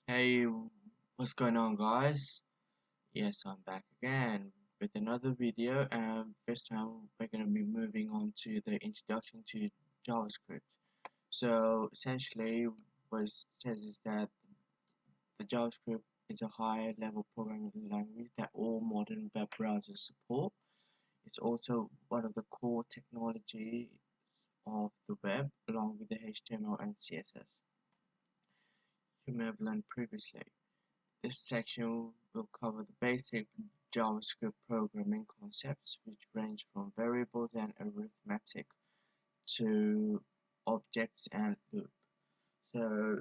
Hey, what's going on, guys? Yes, I'm back again with another video, and this time we're going to be moving on to the introduction to JavaScript. So, essentially, what it says is that the JavaScript is a higher level programming language that all modern web browsers support. It's also one of the core technologies of the web, along with the HTML and CSS you may have learned previously. This section will cover the basic JavaScript programming concepts, which range from variables and arithmetic to objects and loop. So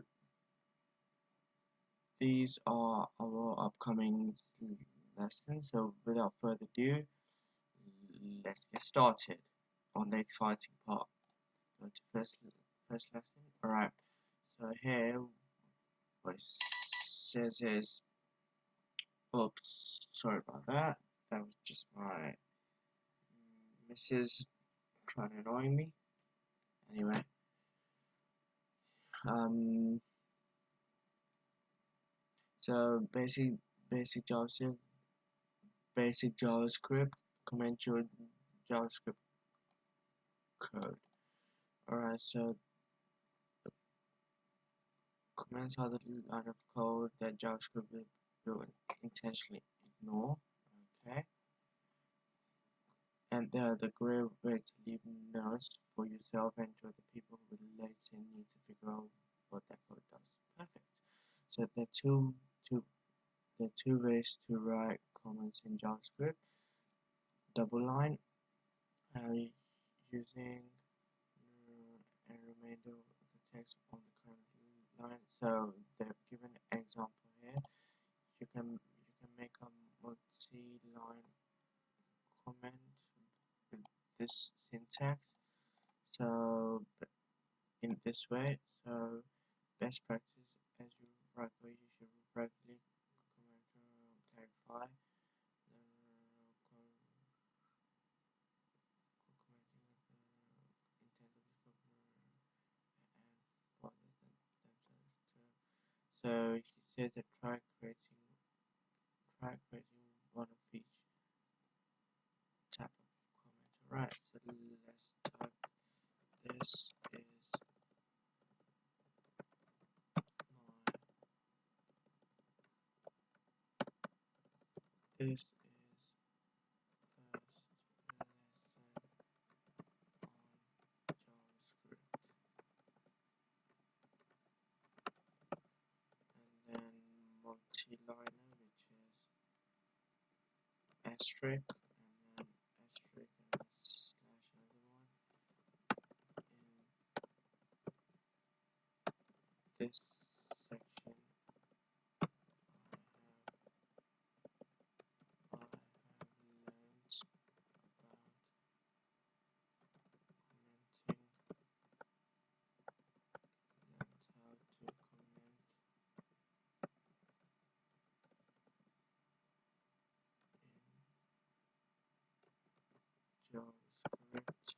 these are our upcoming lessons. So without further ado, let's get started on the exciting part. Go to first lesson. Alright. So here what it says is, oops, sorry about that. That was just my missus trying to annoy me. Anyway, um, so basic JavaScript, basic JavaScript, comment your JavaScript code. Alright, so comments are the line of code that JavaScript will intentionally ignore. Okay, and they are the great way to leave notes for yourself and to other people who will later need to figure out what that code does. Perfect. So there are two ways to write comments in JavaScript. Double line using a remainder of the text on the current line. So they've given an example here. You can make a multi-line comment with this syntax. So in this way, so best practice as you write code, you should regularly comment clarify the so he said that try creating one of each type of comment. Alright, so let's type this is this is first lesson on JavaScript, and then multi-liner, which is asterisk, and then asterisk, and then slash another one. In this section, I have learned about commenting, learned how to comment in JavaScript.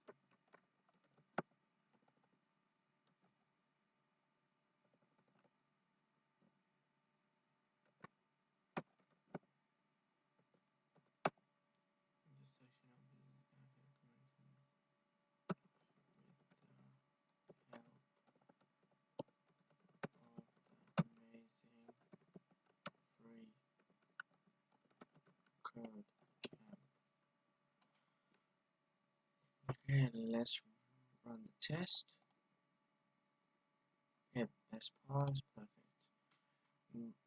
In this section, I'll be commenting with the help of the amazing free code camp. Okay, let's run the test. Yep, let's pause. Perfect.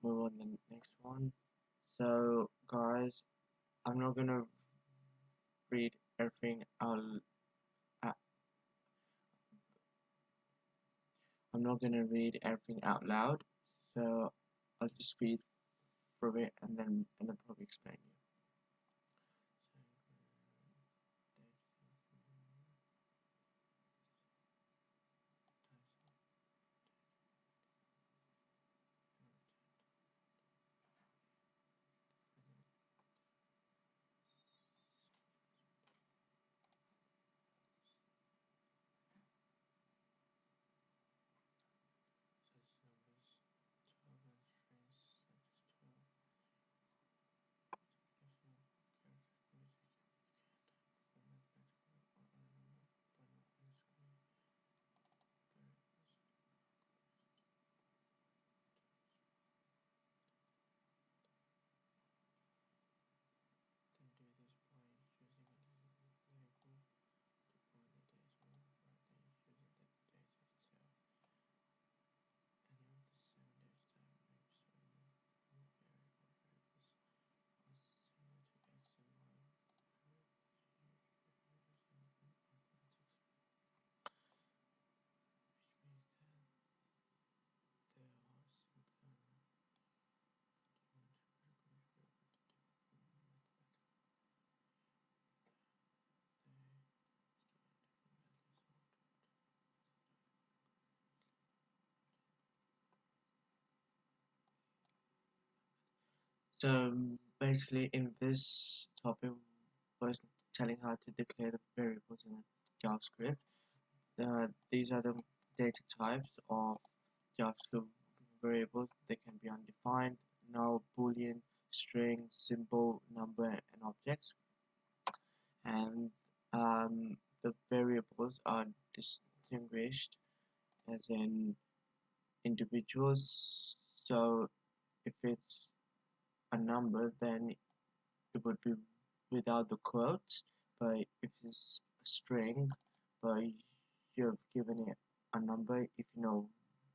Move on to the next one. So, guys, I'm not gonna read everything out. uh, I'm not gonna read everything out loud. So I'll just read through it and then probably explain you. So basically in this topic was telling how to declare the variables in JavaScript. These are the data types of JavaScript variables. They can be undefined, null, boolean, string, symbol, number, and objects. And the variables are distinguished as in individuals. So if it's a number, then it would be without the quotes. But if it's a string, but you've given it a number, if you know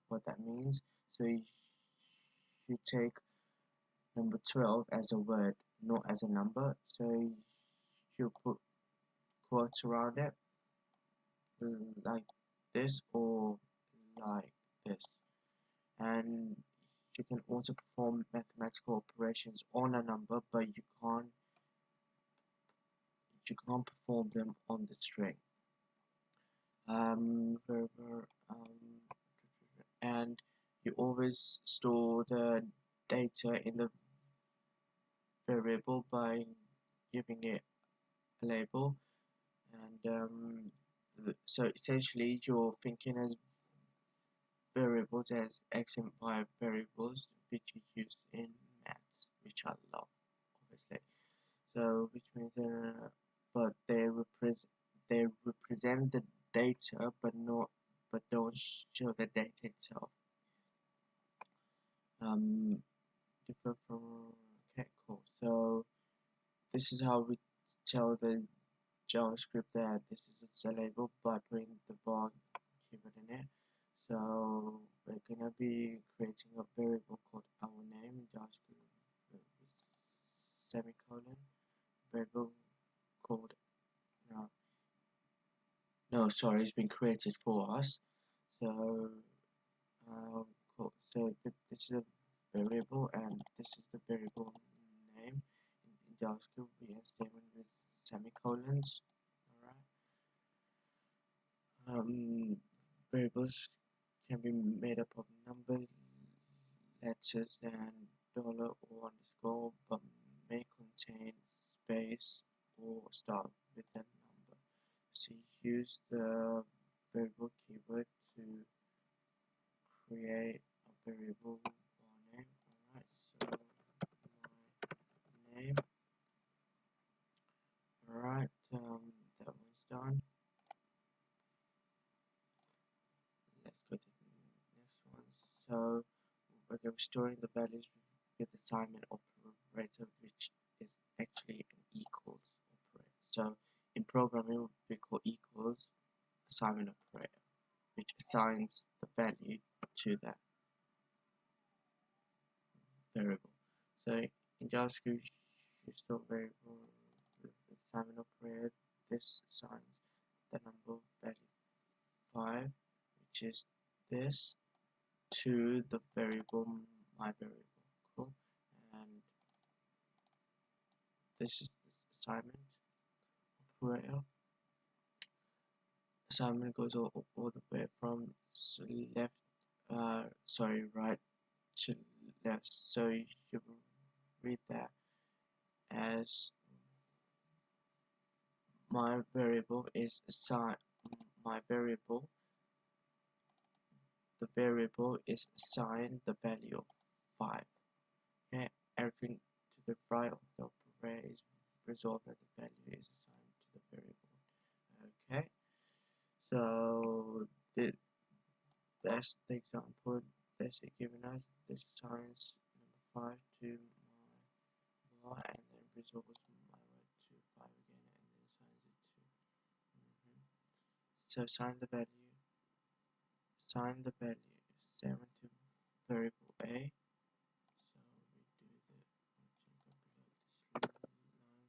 what that means, so you take number 12 as a word, not as a number. So you put quotes around it, like this or like this. And you can also perform mathematical operations on a number, but you can't perform them on the string. And you always store the data in the variable by giving it a label. And so essentially you're thinking as variables as x and y variables, which you use in maths, which I love, obviously. So which means but they represent the data, but don't show the data itself. Different from okay, cool. So this is how we tell the JavaScript that this is a label by putting the var keyword in it. So we're gonna be creating a variable called our name in JavaScript with semicolon. Variable called no, sorry, it's been created for us. So cool. So this is a variable, and this is the variable name. In JavaScript, we have statement with semicolons. Alright. Variables can be made up of number, letters, and dollar or underscore, but may contain space or start with a number. So you use the variable keyword to create a variable name. Alright, so my name. Alright, that one's done. Let's go to the next one. So we're going to be storing the values with the assignment operator, which is actually an equals operator. So in programming, it would be called equals assignment operator, which assigns the value to that variable. So in JavaScript, you store variable with the assignment operator. This assigns the number value 5, which is this, to the variable my variable. Cool. And this is the assignment operator. Assignment goes all the way from left, right to left. So you read that as my variable is assigned. My variable, the variable is assigned the value of 5. Okay, everything to the right of the operator is resolved that the value is assigned to the variable. Okay, so that's the example. That's it given us. This assigns number 5 to my var, and then resolves my var to 5 again, and then assigns it to. So assign the value 7 to variable a.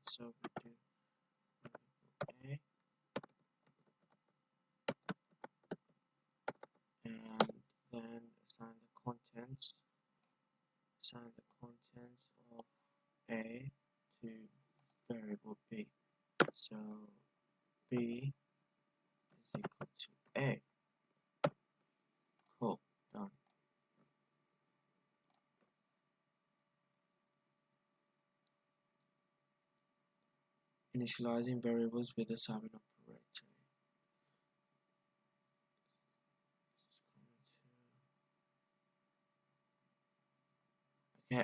So we do variable a, and then assign the contents of a to variable b. So b is equal to a. Cool, done. initializing variables with a summing operator. Okay,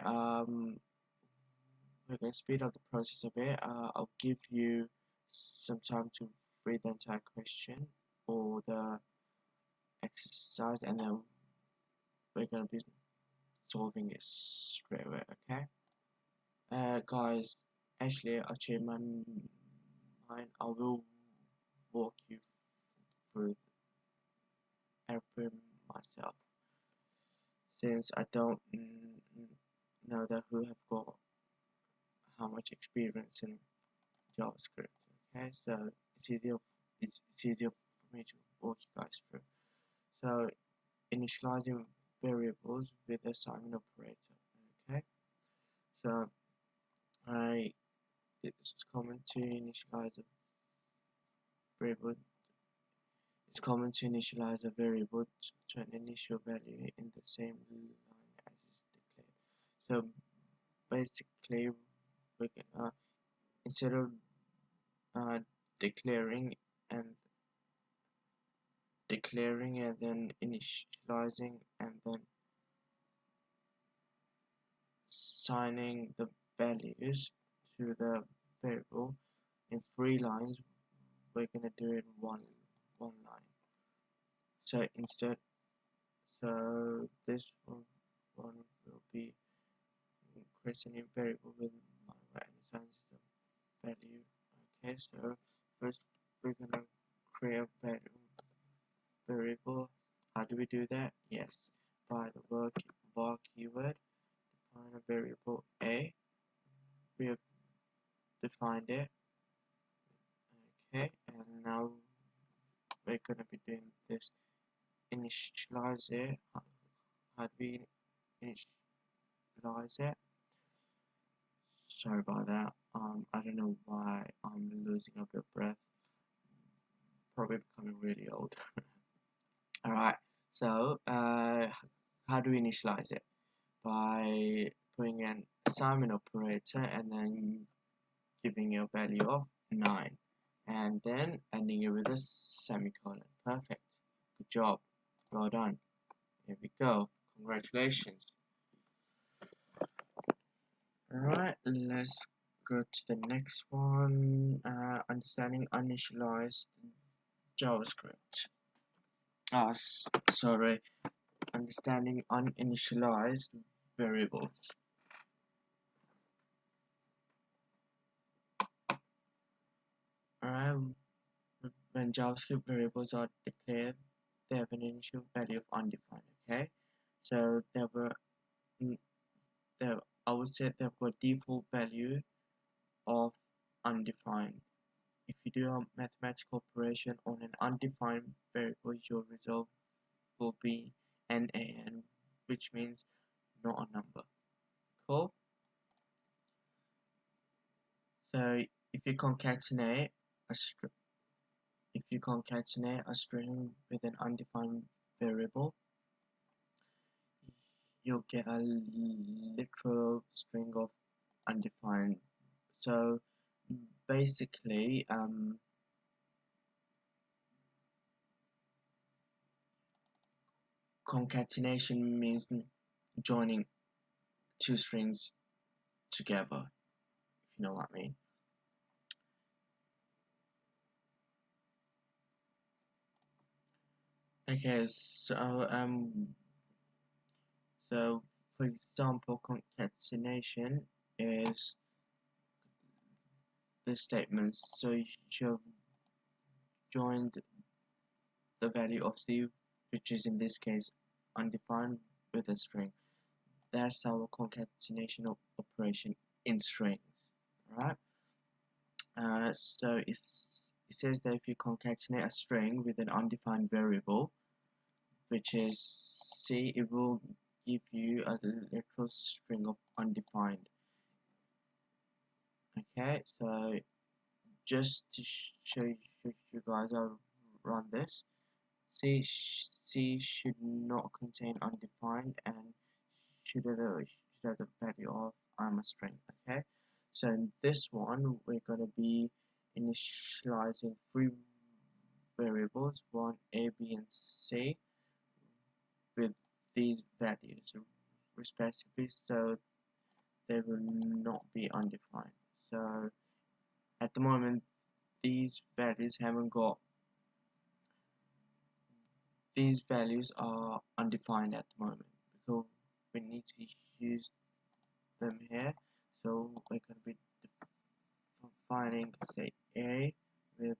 we're going to speed up the process a bit. I'll give you some time to read the entire question or the exercise, and then we're going to be solving it straight away. Okay, guys, actually I'll change my mind. I will walk you through everything myself, since I don't know that who have got how much experience in JavaScript. Okay, so it's easier for me to walk you guys through. So initializing variables with a summing operator. Okay, so it's common to initialize a variable. It's common to initialize a variable to an initial value in the same line as is declared. So basically, we can instead of uh, declaring and then initializing and then assigning the values to the variable in 3 lines, we're gonna do it in one line. So instead, so this one will be create a new variable with my right and assigns the value. Okay, so first we're gonna create a variable. How do we do that? Yes, by the var keyword, define a variable a. We have defined it. Okay, and now we're gonna be doing this initialize it. How do we initialize it? Sorry about that. I don't know why I'm losing a bit of breath. Probably becoming really old. Alright, so how do we initialize it? By putting an assignment operator and then giving a value of 9 and then ending it with a semicolon. Perfect. Good job. Well done. Here we go. Congratulations. Alright, let's go to the next one. Understanding uninitialized JavaScript. Sorry. Understanding uninitialized variables. When JavaScript variables are declared, they have an initial value of undefined. Okay, so I would say they've got default value of undefined. If you do a mathematical operation on an undefined variable, your result will be NaN, which means not a number. Cool. So if you concatenate a string with an undefined variable, you'll get a literal string of undefined. So basically, concatenation means joining two strings together, if you know what I mean. Okay, so for example, concatenation is the statement. So you've joined the value of c, which is in this case undefined, with a string. That's our concatenation operation in strings. Alright. So it says that if you concatenate a string with an undefined variable, which is C, it will give you a literal string of undefined. Okay, so just to show you guys, I'll run this. C should not contain undefined and should have the value of I'm a string. Okay, So in this one, we're going to be initializing three variables, one A, B, and C, with these values respectively, so they will not be undefined. So at the moment, these values haven't got, these values are undefined at the moment because we need to use them here. So we're going to be defining, say, A with,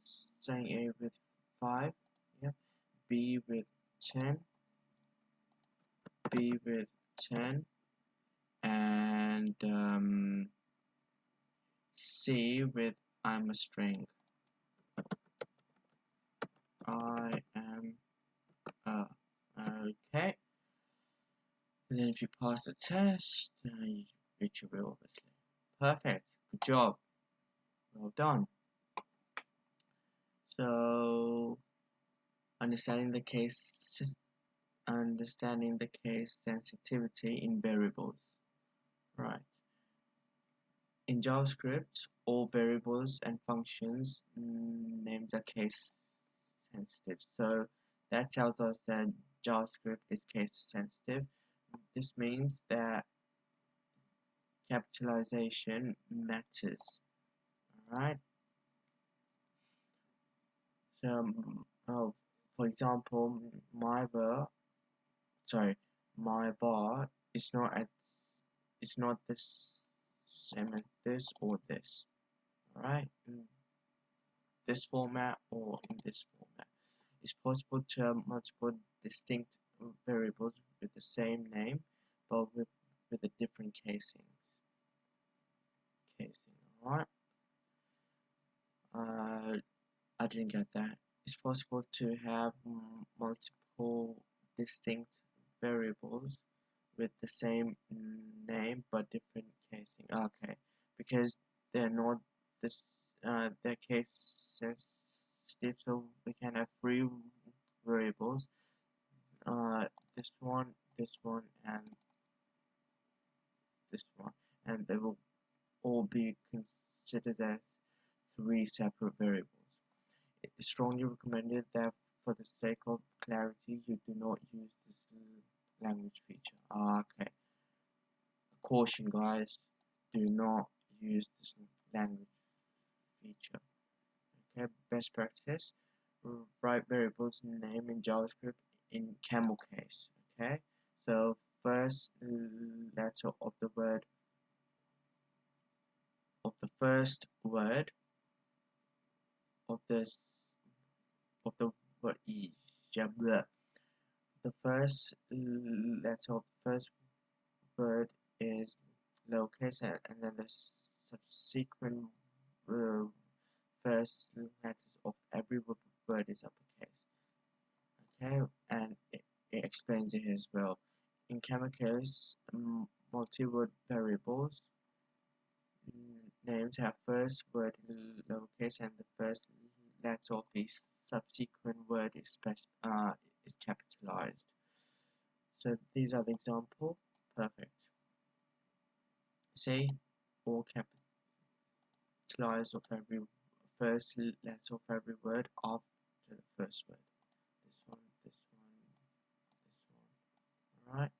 saying A with 5, yeah, B with 10, B with 10, and C with I'm a string. I am a. Okay. And then if you pass the test, which you will obviously. Perfect. Good job. Well done. So understanding the case sensitivity in variables. Right. In JavaScript, all variables and functions names are case sensitive. So that tells us that JavaScript is case sensitive. This means that capitalization matters. Alright. So for example, my bar is not the same as this or this. Alright, in this format or in this format. It's possible to have multiple distinct variables with the same name, but with a different casing. Alright. I didn't get that. It's possible to have multiple distinct variables with the same name but different casing. Okay, because they're not this their case sensitive, so we can have three variables. This one, and this one, and they will all be considered as three separate variables. It is strongly recommended that for the sake of clarity, you do not use this language feature. Okay. Caution, guys. Do not use this language feature. Okay. Best practice. Write variables name in JavaScript in camel case. Okay. So first letter of the word first word of this of the word is the first letter of the first word is lowercase, and then the subsequent first letters of every word is uppercase. Okay, and it explains it as well. In camel case, multi-word variables names have first word lowercase and the first letter of the subsequent word is capitalized. So these are the example. Perfect. Say all capitalized of every first letter of every word after the first word. This one. Alright.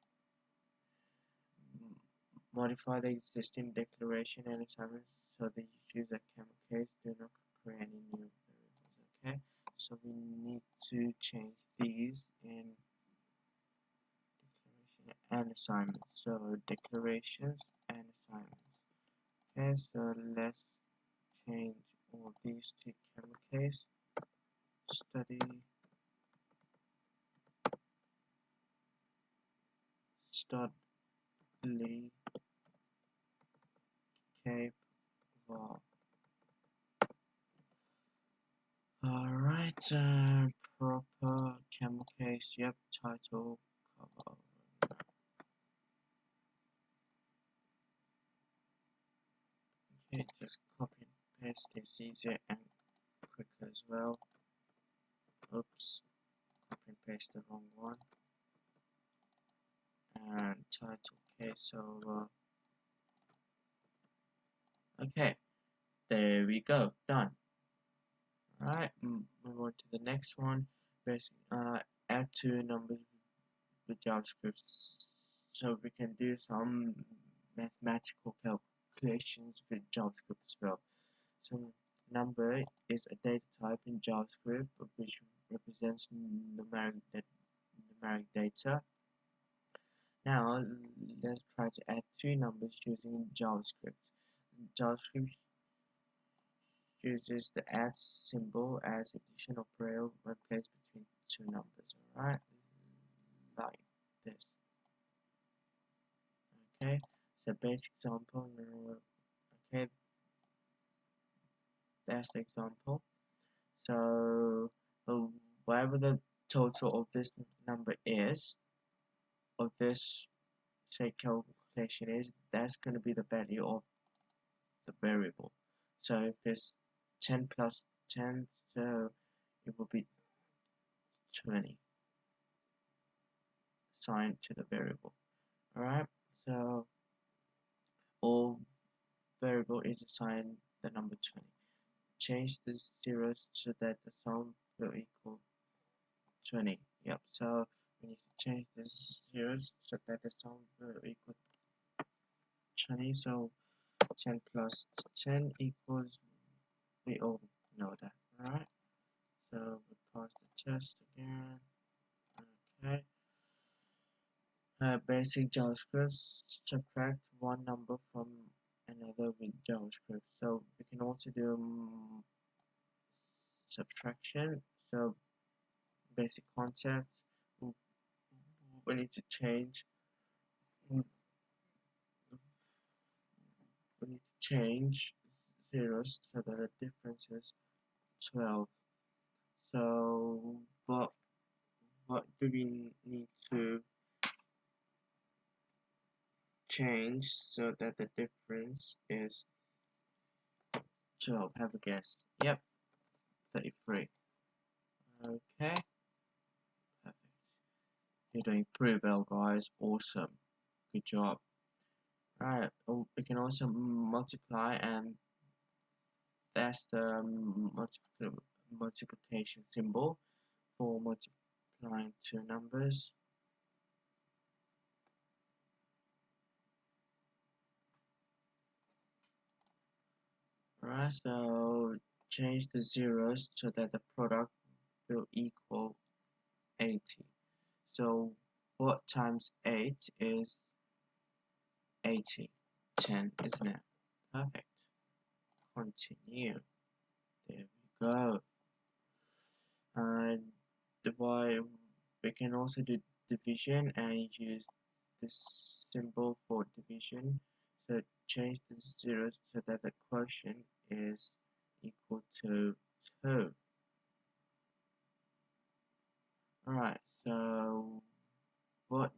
Modify the existing declaration and assignments so that you choose a camel case. Do not create any new variables. Okay. So we need to change these in declaration and assignments. So declarations and assignments. Okay. So let's change all these to camel case. Study cape var. Alright, proper camel case, yep, title, cover. Okay, just copy and paste, it's easier and quicker as well. Oops, copy and paste the wrong one. And title case over Okay, there we go, done. Alright, move on to the next one. Add two numbers with JavaScript, so we can do some mathematical calculations with JavaScript as well. So number is a data type in JavaScript which represents numeric data. Now let's try to add two numbers using JavaScript. JavaScript uses the add symbol as addition operator when placed between two numbers. Alright, like this. Okay, so basic example. Okay, that's the example. So whatever the total of this number is, of this say calculation is, that's going to be the value of the variable. So if it's 10 plus 10, so it will be 20 assigned to the variable. Alright, so all variable is assigned the number 20. Change the zeros so that the sum will equal 20. Yep, so we need to change the zeros so that the sum will equal 20. So 10 plus 10 equals, we all know that, alright? So we pass the test again. Okay. Basic JavaScript, subtract one number from another with JavaScript. So we can also do subtraction. So basic concept, we need to change we need to change zeros so that the difference is 12. So what do we need to change so that the difference is 12? Have a guess. Yep, 33. Okay, perfect. You're doing pretty well, guys. Awesome. Good job. Alright, we can also multiply, and that's the multiplication symbol for multiplying two numbers. Alright, so change the zeros so that the product will equal 80. So what times 8 is 80? 10, isn't it? Perfect. Continue. There we go. And divide, we can also do division and use this symbol for division. So change the zeros so that the quotient is equal to 2. Alright, so what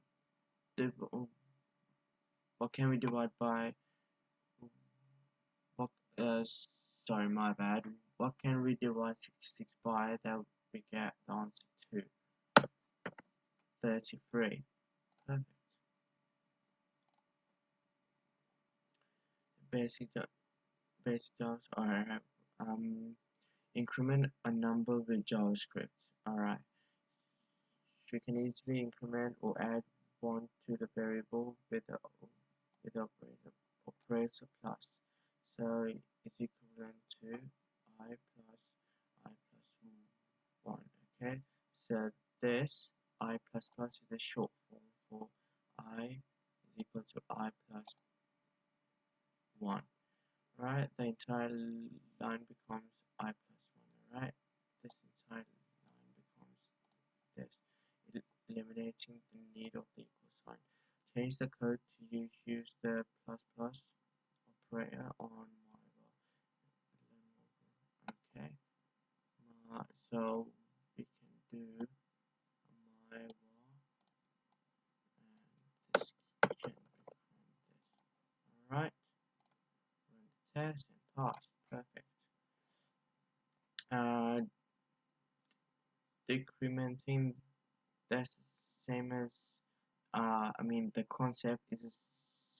can we divide by? What sorry, my bad. What can we divide 66 by that we get the answer to? 33. Perfect. Basic jobs are increment a number with JavaScript. Alright. We can easily increment or add 1 to the variable with the operator plus. So it's equivalent to I plus 1. Okay, so this I plus plus is a short form for I is equal to I plus 1. Right, the entire line becomes I plus 1. Alright, this entire line becomes this, eliminating the need of the equal sign. Change the code to use the plus plus operator on my. Okay, so we can do my and this can become this. Alright, run the test and pass. Perfect. Decrementing, that's the same as the concept is the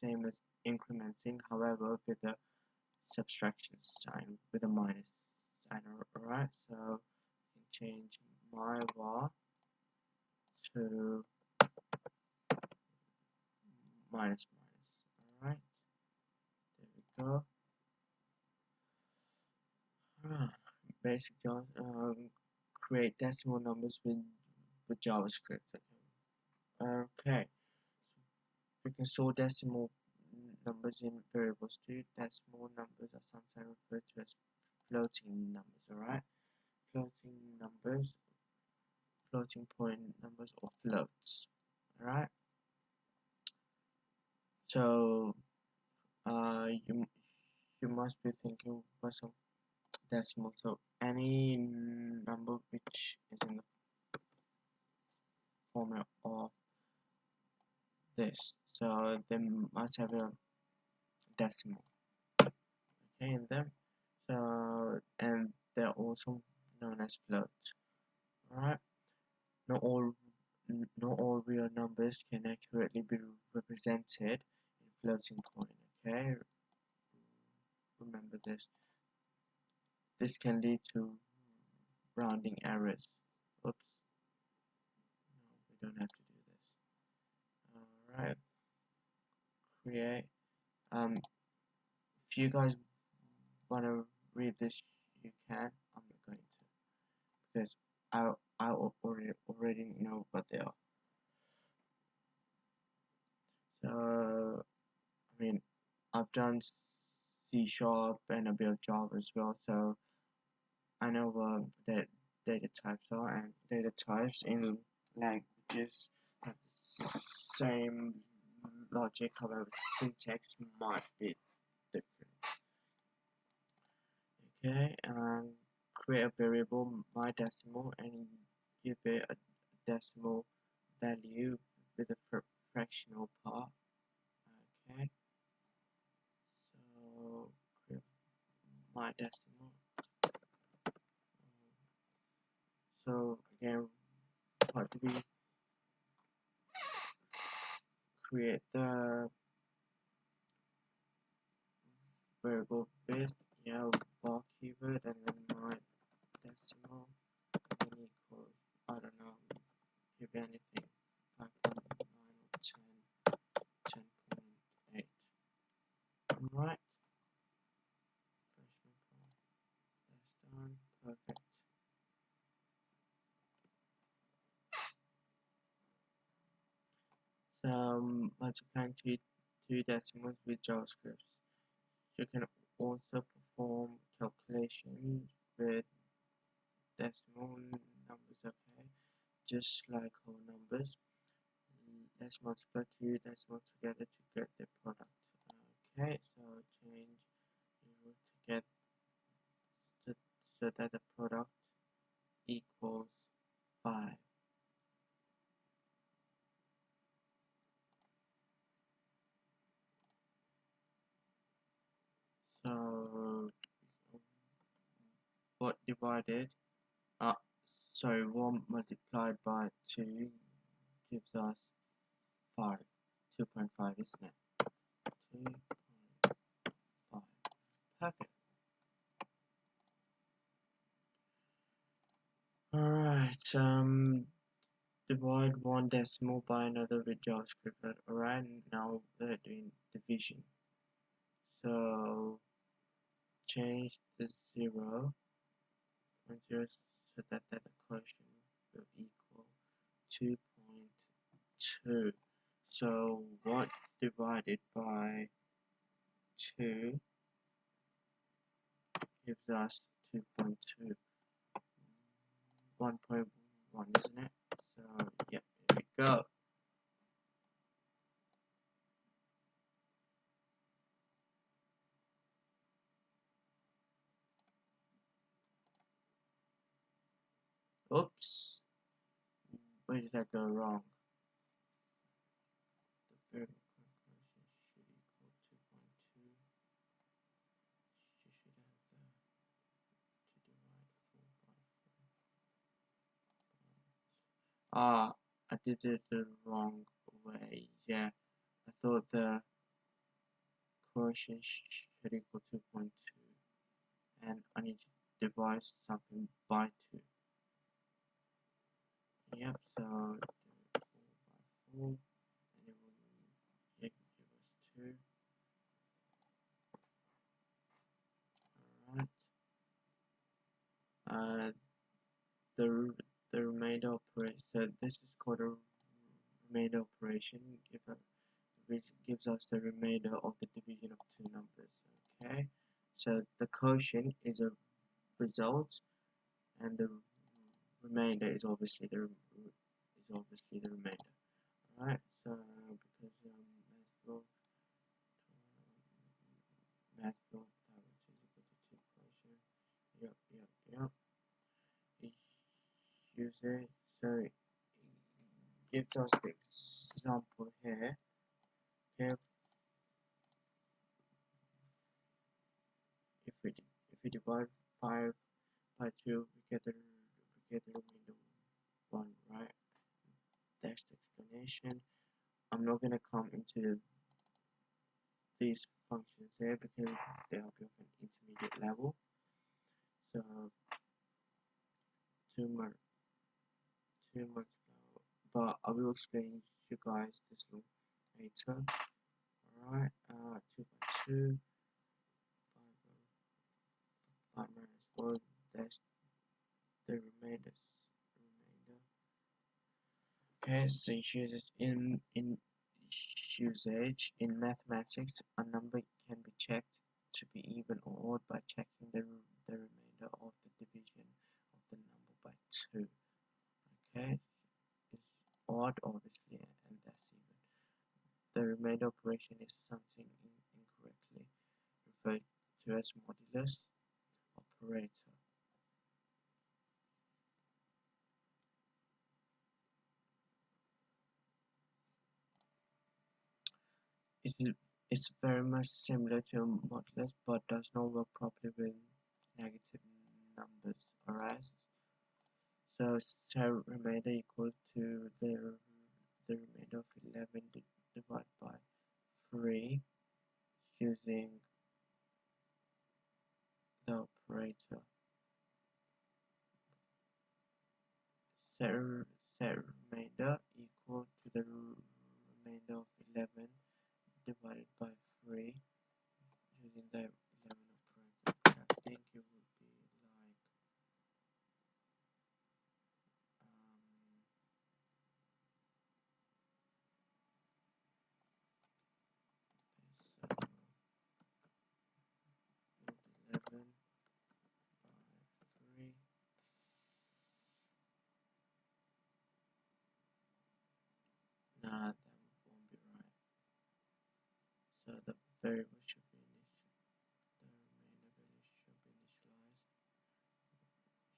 same as incrementing, however with a subtraction sign with a minus sign. Alright, so I can change my var to minus minus. Alright, there we go. Basic create decimal numbers with JavaScript. Okay, we can store decimal numbers in variables too. Decimal numbers are sometimes referred to as floating numbers. Alright, floating numbers, floating point numbers, or floats. Alright, so you must be thinking what's a decimal. So any number which is in the format of this, so they must have a decimal, okay, in them. So, and they're also known as floats. Alright, not all real numbers can accurately be represented in floating point. Okay, remember this. This can lead to rounding errors. Oops, no, we don't have to do this. Alright, create. If you guys want to read this, you can. I'm not going to, because I already know what they are. So I mean, I've done C# and a bit of Java as well, so I know what data types are, and data types in languages have the same logic, however syntax might be different. Okay, create a variable myDecimal and give it a decimal value with a fractional part. Okay, so create myDecimal. So again, how do we create the variable with, var keyword, and then myDecimal, and then equals, I don't know, give anything, 5.9 or 10, 10.8. Alright, that's done, perfect. So multiplying two decimals with JavaScript. You can also perform calculations with decimal numbers, okay, just like whole numbers. Let's multiply two decimals together to get the product. Okay, so change 0 to get so that the product equals 5. So what divided, sorry, 1 multiplied by 2 gives us 5, 2.5, isn't it? 2.5, perfect. Alright, divide one decimal by another with JavaScript. Alright, now we're doing division. So change the 0.0 so that the quotient will equal 2.2. So 1 divided by 2 gives us 2.2. 1.1, isn't it? So yeah, here we go. Oops, where did I go wrong? The variable quotient should equal 2.2. You should have the to divide 4 by 4. I did it the wrong way. Yeah, I thought the quotient should equal 2.2, and I need to divide something by 2. Yep, so 4 by 4, and it will give us 2. Alright. The remainder operation. So this is called a remainder operation, which gives us the remainder of the division of two numbers. Okay. So the quotient is a result, and the remainder is obviously the remainder. Alright. So because math will have is equal to 2 quotient. Yep. Use it. So it gives us the example here. Okay, if we divide 5 by 2, we get the remainder 1, right? That's the explanation. I'm not gonna come into these functions here because they are of an intermediate level. So too much, but I will explain you guys this later. Alright, 2 by 2, 5 minus 4, that's the remainder. Okay, so usage in mathematics, a number can be checked to be even or odd by checking the remainder of the division of the number by 2. Okay, it's odd obviously, and that's even. The remainder operation is something incorrectly referred to as modulus operator. It's very much similar to modulus, but does not work properly with negative numbers. Alright, so remainder equals to the remainder of 11 divided by 3 using the operator. Set remainder equal to the remainder of 11 divided by 3 using the 11 operator. I think it would be like this, 11 by 3. Nah, that won't be right. So the variable should be the remainder value should be initialized.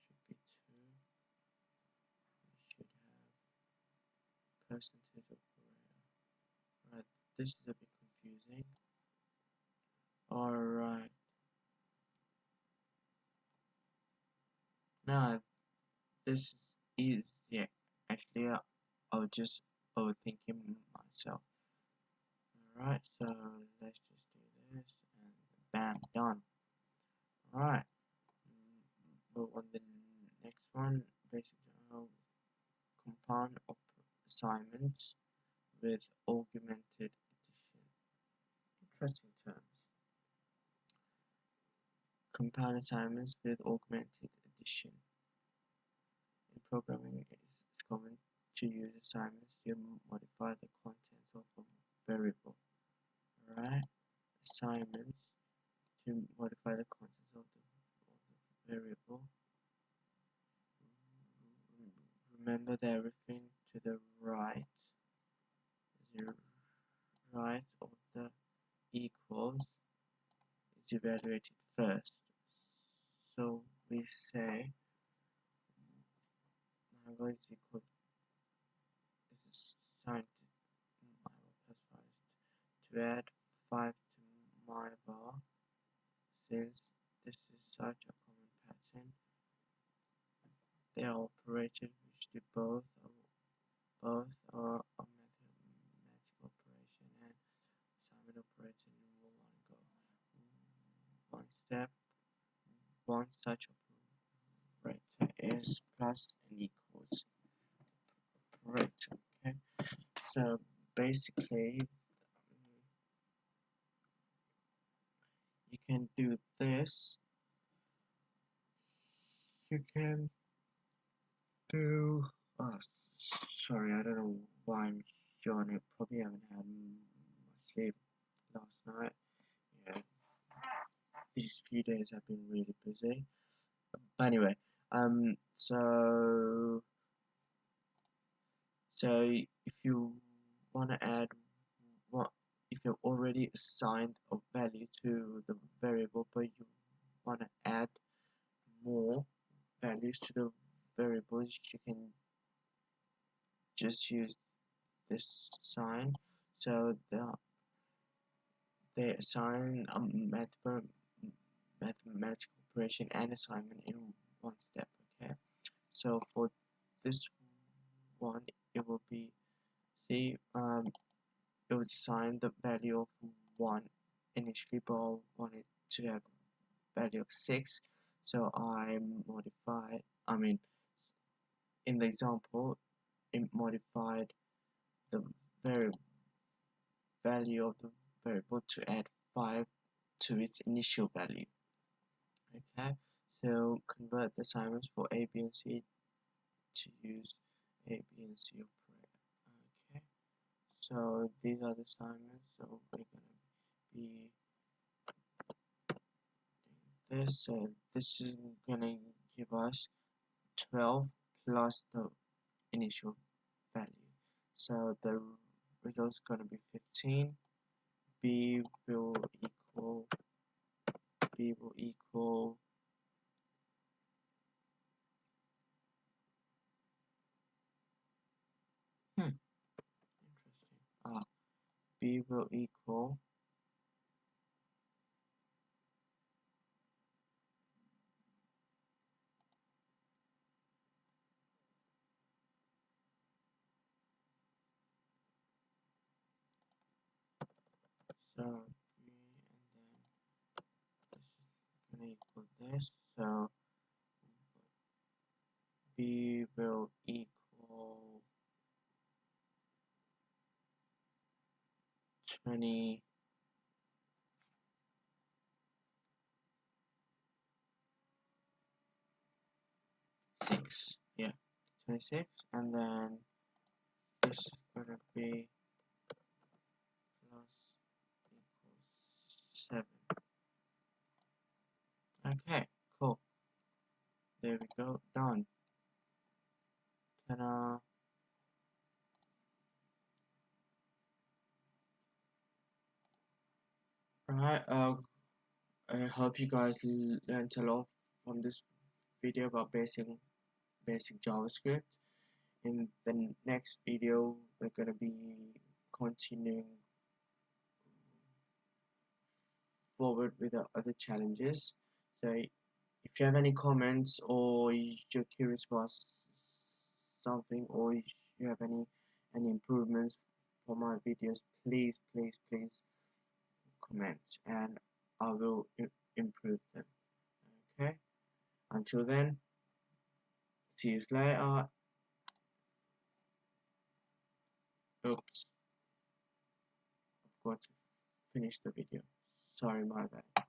Should be 2. We should have percentage operator. Right, this is a bit confusing. Alright. Now this is yeah. Actually, I was just overthinking myself. Alright, so let's just do this and bam, done. Alright, move on the next one. Basic general compound assignments with augmented addition. Interesting terms. Compound assignments with augmented addition. In programming, it is common to use assignments to modify the contents of a variable. Alright, assignments to modify the contents of the variable. Remember that everything to the right of the equals is evaluated first. So we say my is equal is assigned to my plus 5 to add 5 to my bar. Since this is such a common pattern, they are operated which do both are a mathematical operation and assignment operation in one go. step, one such operator is plus and equals operator. Okay, so basically you can do this. You can do. Oh, sorry, I don't know why I'm yawning. Probably haven't had my sleep last night. Yeah, these few days have been really busy. But anyway, so if you want to add what if you've already assigned a value to the variable, but you want to add more values to the variables, you can just use this sign. So they assign a mathematical operation and assignment in one step. Okay, so for this one, it will be see it was assigned the value of 1 initially, but I wanted to have the value of 6, so I modified, in the example, it modified the variable value of the variable to add 5 to its initial value. Okay, so convert the assignments for A, B, and C to use A, B, and C operator. Okay, so these are the assignments, so we're going to be this, so this is gonna give us 12 plus the initial value, so the result is gonna be 15. b will equal b will equal interesting. B will equal so b, and then this is gonna equal this, so b will equal 26, yeah, 26, and then this is gonna be plus equals 7. Okay, cool. There we go, done. Ta-da. Alright, I hope you guys learned a lot from this video about basic JavaScript. In the next video, we're gonna be continuing forward with the other challenges. So if you have any comments, or you're curious about something, or you have any improvements for my videos, please comment, and I will improve them. Okay, until then, see you later. Oops, I've got to finish the video. Sorry, my bad.